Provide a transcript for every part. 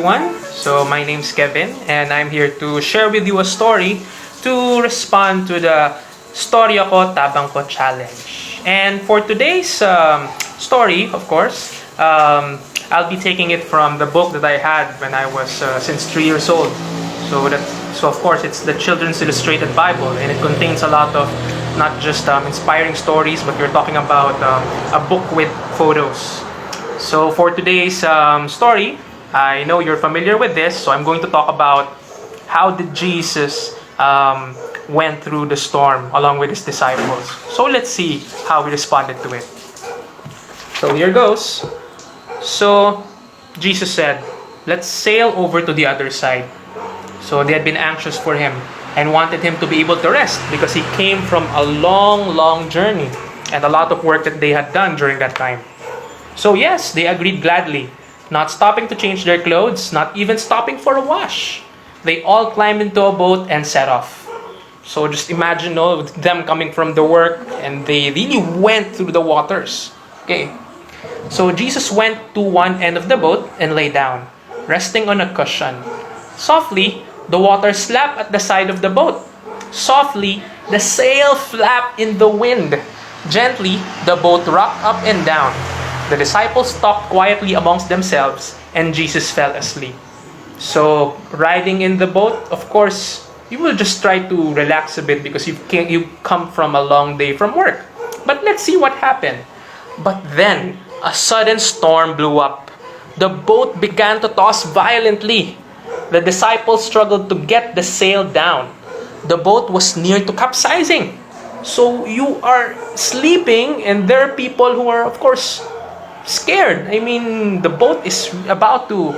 everyone. So my name's Kevin and I'm here to share with you a story to respond to the Story Ako Tabang Ko challenge. And for today's story, of course, I'll be taking it from the book that I had when I was since 3 years old. So of course it's the Children's Illustrated Bible, and it contains a lot of not just inspiring stories, but we're talking about a book with photos. So for today's story, I know you're familiar with this, so I'm going to talk about how did Jesus went through the storm along with his disciples. So let's see how we responded to it. So here goes. So Jesus said, "Let's sail over to the other side." So they had been anxious for him and wanted him to be able to rest because he came from a long journey and a lot of work that they had done during that time. So yes, they agreed gladly, not stopping to change their clothes, not even stopping for a wash. They all climbed into a boat and set off. So just imagine them coming from the work and they really went through the waters. Okay. So Jesus went to one end of the boat and lay down, resting on a cushion. Softly, the water slapped at the side of the boat. Softly, the sail flapped in the wind. Gently, the boat rocked up and down. The disciples talked quietly amongst themselves, and Jesus fell asleep. So, riding in the boat, of course, you will just try to relax a bit because you come from a long day from work. But let's see what happened. But then, a sudden storm blew up. The boat began to toss violently. The disciples struggled to get the sail down. The boat was near to capsizing. So you are sleeping and there are people who are, of course, scared. I mean, the boat is about to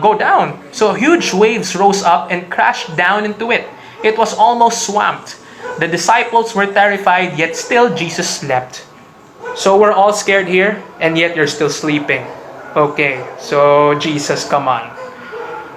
go down. So huge waves rose up and crashed down into it. It was almost swamped. The disciples were terrified, yet still Jesus slept. So we're all scared here, and yet you're still sleeping. Okay, so Jesus, come on.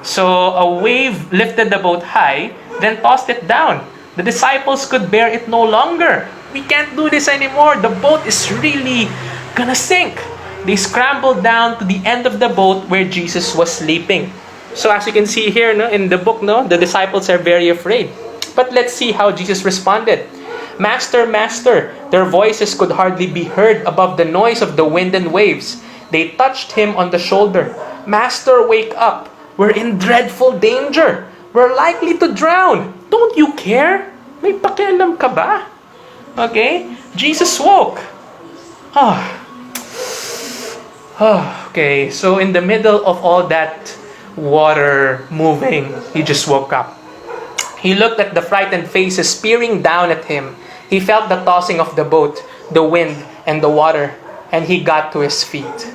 So a wave lifted the boat high, then tossed it down. The disciples could bear it no longer. We can't do this anymore. The boat is really gonna sink. They scrambled down to the end of the boat where Jesus was sleeping. So as you can see here in the book, the disciples are very afraid. But let's see how Jesus responded. "Master, Master," their voices could hardly be heard above the noise of the wind and waves. They touched him on the shoulder. "Master, wake up. We're in dreadful danger. We're likely to drown. Don't you care? May pakialam ka ba?" Okay? Jesus woke. Okay, so in the middle of all that water moving, he just woke up. He looked at the frightened faces peering down at him. He felt the tossing of the boat, the wind, and the water, and he got to his feet.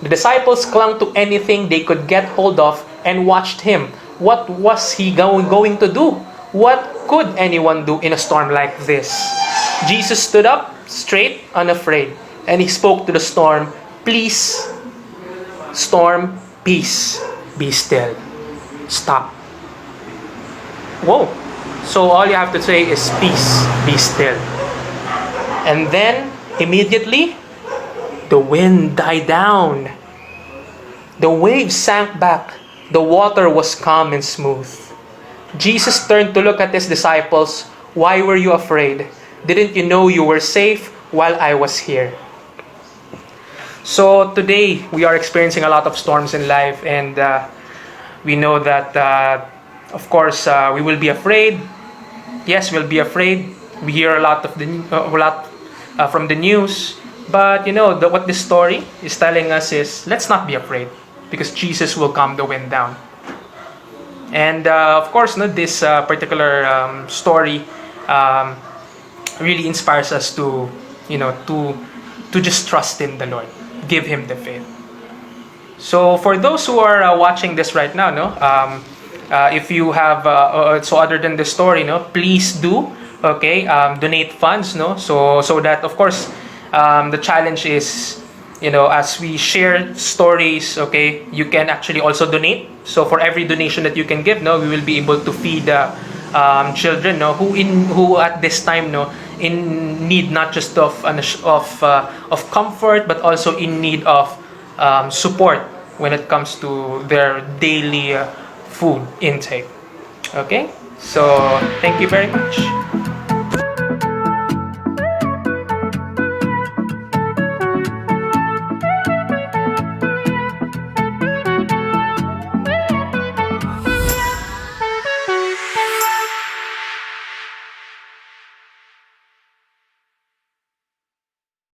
The disciples clung to anything they could get hold of and watched him. What was he going to do? What could anyone do in a storm like this? Jesus stood up, straight, unafraid, and he spoke to the storm, "Please, storm, peace, be still. Stop." Whoa. So all you have to say is, "Peace, be still." And then, immediately, the wind died down. The waves sank back. The water was calm and smooth. Jesus turned to look at his disciples. "Why were you afraid? Didn't you know you were safe while I was here?" So today, we are experiencing a lot of storms in life, and we know that, of course, we will be afraid. Yes, we'll be afraid. We hear a lot from the news. But what this story is telling us is, let's not be afraid, because Jesus will calm the wind down. And of course, this particular story really inspires us to just trust in the Lord, give Him the faith. So for those who are watching this right now, if you have so other than the story, please do donate funds, so that of course the challenge is, as we share stories, you can actually also donate. So for every donation that you can give, we will be able to feed children, who at this time, in need not just of comfort, but also in need of support when it comes to their daily food intake. Okay? So, thank you very much.